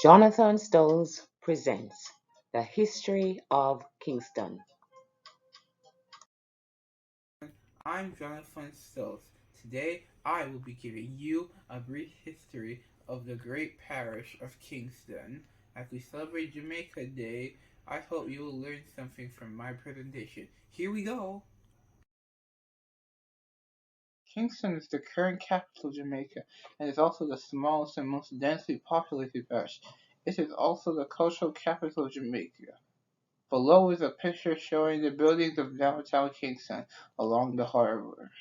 Jonathan Stultz presents The History of Kingston. I'm Jonathan Stultz. Today I will be giving you a brief history of the great parish of Kingston. As we celebrate Jamaica Day, I hope you will learn something from my presentation. Here we go! Kingston is the current capital of Jamaica and is also the smallest and most densely populated parish. It is also the cultural capital of Jamaica. Below is a picture showing the buildings of downtown Kingston along the harbor.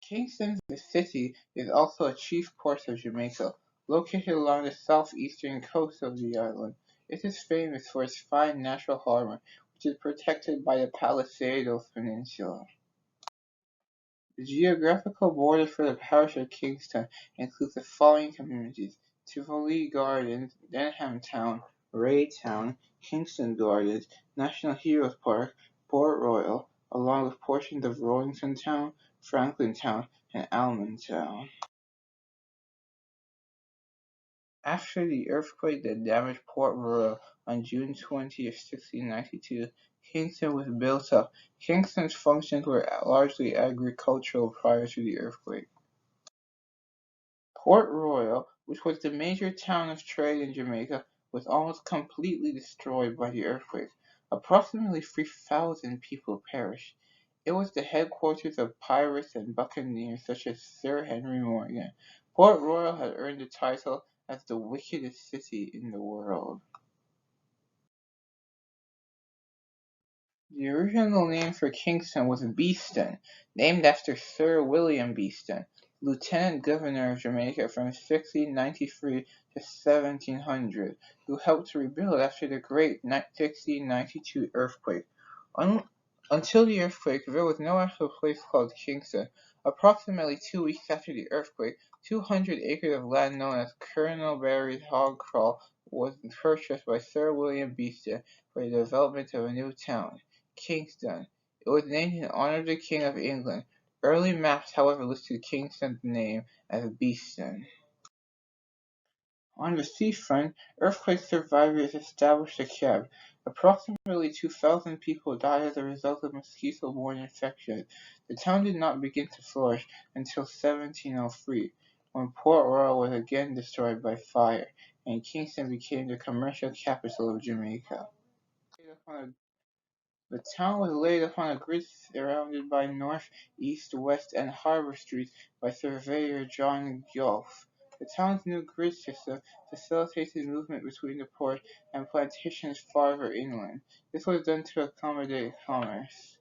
Kingston, the city, is also a chief port of Jamaica, located along the southeastern coast of the island. It is famous for its fine natural harbor, which is protected by the Palisadoes Peninsula. The geographical border for the parish of Kingston includes the following communities: Tivoli Gardens, Denham Town, Ray Town, Kingston Gardens, National Heroes Park, Port Royal, along with portions of Rollington Town, Franklin Town, and Almond Town. After the earthquake that damaged Port Royal on June 20, 1692, Kingston was built up. Kingston's functions were largely agricultural prior to the earthquake. Port Royal, which was the major town of trade in Jamaica, was almost completely destroyed by the earthquake. Approximately 3,000 people perished. It was the headquarters of pirates and buccaneers such as Sir Henry Morgan. Port Royal had earned the title as the wickedest city in the world. The original name for Kingston was Beeston, named after Sir William Beeston, Lieutenant Governor of Jamaica from 1693 to 1700, who helped to rebuild after the great 1692 earthquake. Until the earthquake, there was no actual place called Kingston. Approximately 2 weeks after the earthquake, 200 acres of land known as Colonel Barry's Hog Kraal was purchased by Sir William Beeston for the development of a new town, Kingston. It was named in honor of the King of England. Early maps, however, listed Kingston's name as Beeston. On the seafront, earthquake survivors established a camp. Approximately 2,000 people died as a result of mosquito-borne infections. The town did not begin to flourish until 1703, when Port Royal was again destroyed by fire, and Kingston became the commercial capital of Jamaica. The town was laid upon a grid surrounded by north, east, west, and harbor streets by surveyor John Gulf. The town's new grid system facilitated movement between the port and plantations farther inland. This was done to accommodate commerce.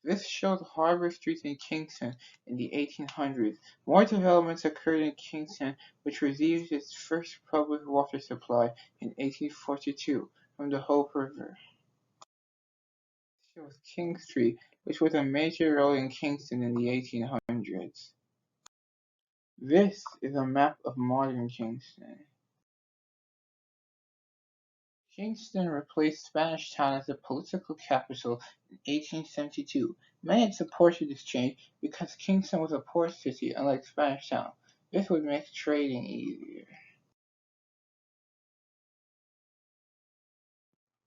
This showed harbor streets in Kingston in the 1800s. More developments occurred in Kingston, which received its first public water supply in 1842 from the Hope River. Shows King Street, which was a major road in Kingston in the 1800s. This is a map of modern Kingston. Kingston replaced Spanish Town as the political capital in 1872. Many had supported this change because Kingston was a port city, unlike Spanish Town. This would make trading easier.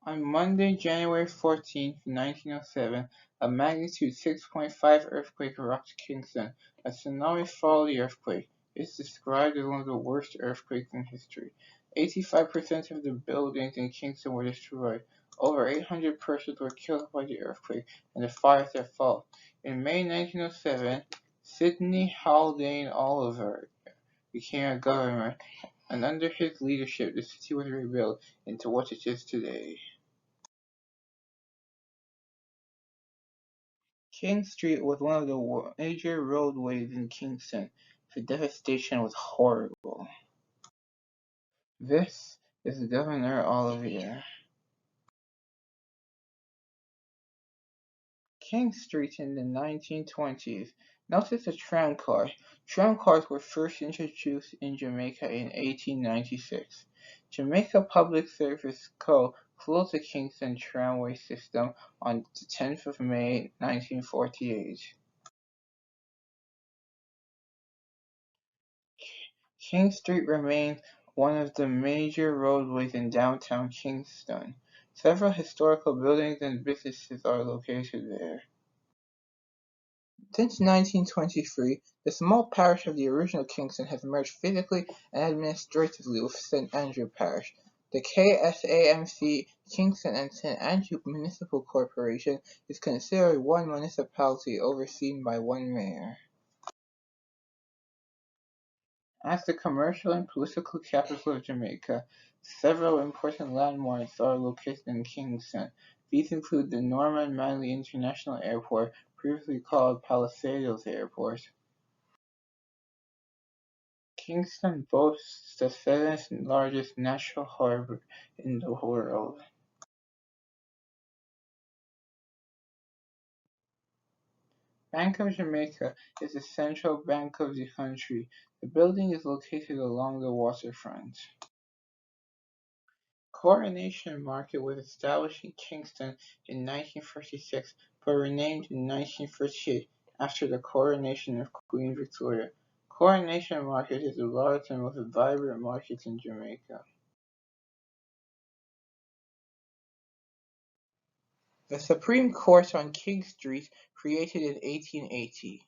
On Monday, January 14, 1907, a magnitude 6.5 earthquake rocked Kingston. A tsunami followed the earthquake. It is described as one of the worst earthquakes in history. 85% of the buildings in Kingston were destroyed. Over 800 persons were killed by the earthquake and the fires that followed. In May 1907, Sidney Haldane Oliver became a governor, and under his leadership, the city was rebuilt into what it is today. King Street was one of the major roadways in Kingston. The devastation was horrible. This is Governor Olivier. King Street in the 1920s. Notice the tram cars. Tram cars were first introduced in Jamaica in 1896. Jamaica Public Service Co. closed the Kingston tramway system on the 10th of May 1948. King Street remains one of the major roadways in downtown Kingston. Several historical buildings and businesses are located there. Since 1923, the small parish of the original Kingston has merged physically and administratively with St Andrew Parish. The KSAMC Kingston and St Andrew Municipal Corporation is considered one municipality overseen by one mayor. As the commercial and political capital of Jamaica, several important landmarks are located in Kingston. These include the Norman Manley International Airport, previously called Palisadoes Airport. Kingston boasts the seventh largest natural harbour in the world. Bank of Jamaica is the central bank of the country. The building is located along the waterfront. Coronation Market was established in Kingston in 1946 but renamed in 1948 after the coronation of Queen Victoria. Coronation Market is the largest and most vibrant market in Jamaica. The Supreme Court on King Street, created in 1880.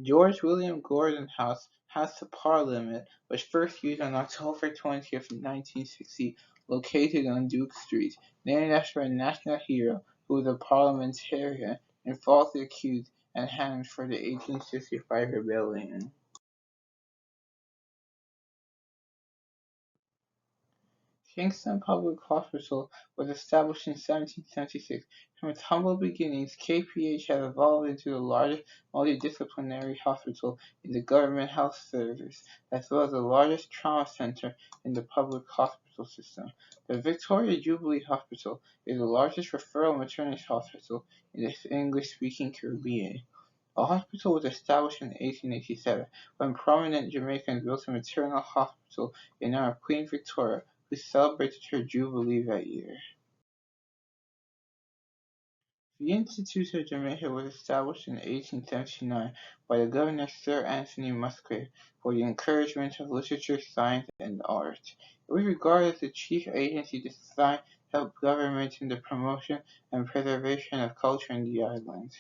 George William Gordon House has the Parliament, was first used on October 20th, 1960, located on Duke Street, named after a national hero who was a parliamentarian and falsely accused and hanged for the 1865 rebellion. Kingston Public Hospital was established in 1776. From its humble beginnings, KPH has evolved into the largest multidisciplinary hospital in the government health service, as well as the largest trauma center in the public hospital system. The Victoria Jubilee Hospital is the largest referral maternity hospital in the English-speaking Caribbean. The hospital was established in 1887 when prominent Jamaicans built a maternal hospital in honor of Queen Victoria, who celebrated her jubilee that year. The Institute of Jamaica was established in 1879 by the Governor Sir Anthony Musgrave for the encouragement of literature, science, and art. It was regarded as the chief agency designed to help government in the promotion and preservation of culture in the island.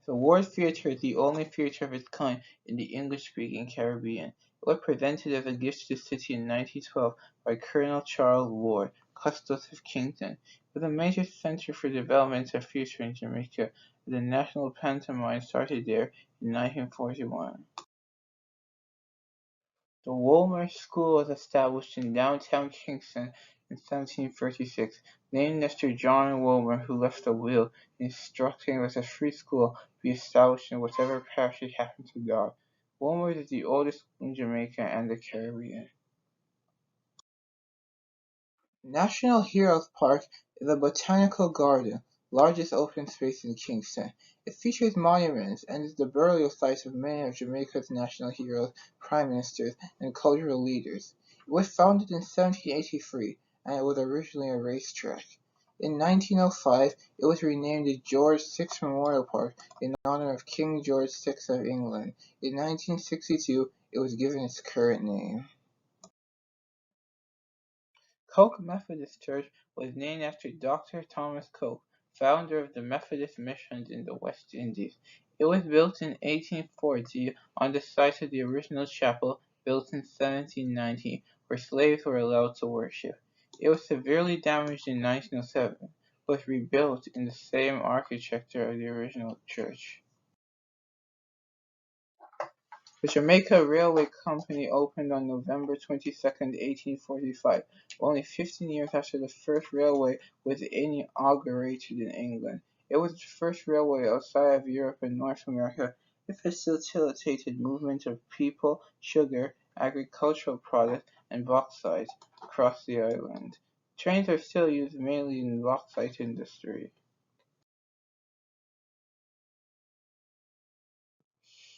The Ward Theatre is the only theatre of its kind in the English-speaking Caribbean. It was presented as a gift to the city in 1912 by Colonel Charles Ward, Custos of Kingston. It was a major centre for development of theatre in Jamaica, and the national pantomime started there in 1941. The Woolmer School was established in downtown Kingston in 1736, named after John Woolmer, who left a will instructing that a free school be established in whatever parish it happened to die. Woolmer is the oldest school in Jamaica and the Caribbean. National Heroes Park is a botanical garden, largest open space in Kingston. It features monuments and is the burial site of many of Jamaica's national heroes, prime ministers, and cultural leaders. It was founded in 1783 and it was originally a racetrack. In 1905, it was renamed the George VI Memorial Park in honor of King George VI of England. In 1962, it was given its current name. Coke Methodist Church was named after Doctor Thomas Coke, founder of the Methodist missions in the West Indies. It was built in 1840 on the site of the original chapel built in 1790, where slaves were allowed to worship. It was severely damaged in 1907, but was rebuilt in the same architecture of the original church. The Jamaica Railway Company opened on November 22, 1845, only 15 years after the first railway was inaugurated in England. It was the first railway outside of Europe and North America. It facilitated movement of people, sugar, agricultural products, and bauxite across the island. Trains are still used mainly in the bauxite industry.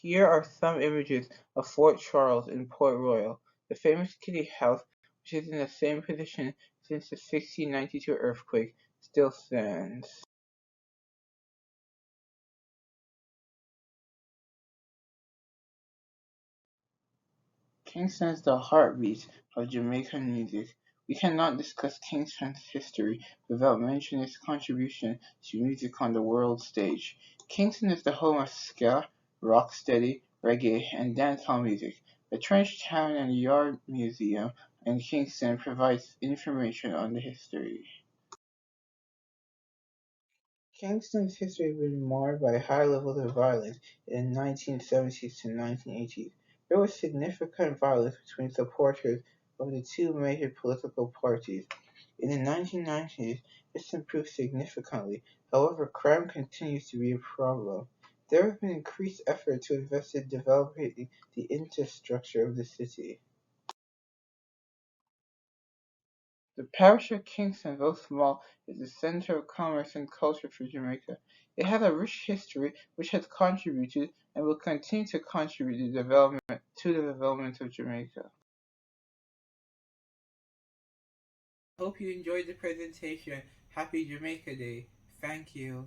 Here are some images of Fort Charles in Port Royal. The famous Kitty House, which is in the same position since the 1692 earthquake, still stands. Kingston is the heartbeat of Jamaican music. We cannot discuss Kingston's history without mentioning its contribution to music on the world stage. Kingston is the home of ska, rocksteady, reggae, and dancehall music. The Trench Town and Yard Museum in Kingston provides information on the history. Kingston's history has been marred by high levels of violence in the 1970s to 1980s. There was significant violence between supporters of the two major political parties. In the 1990s, this improved significantly. However, crime continues to be a problem. There have been increased effort to invest in developing the infrastructure of the city. The parish of Kingston, though small, is a center of commerce and culture for Jamaica. It has a rich history which has contributed and will continue to contribute to the development of Jamaica. Hope you enjoyed the presentation. Happy Jamaica Day. Thank you.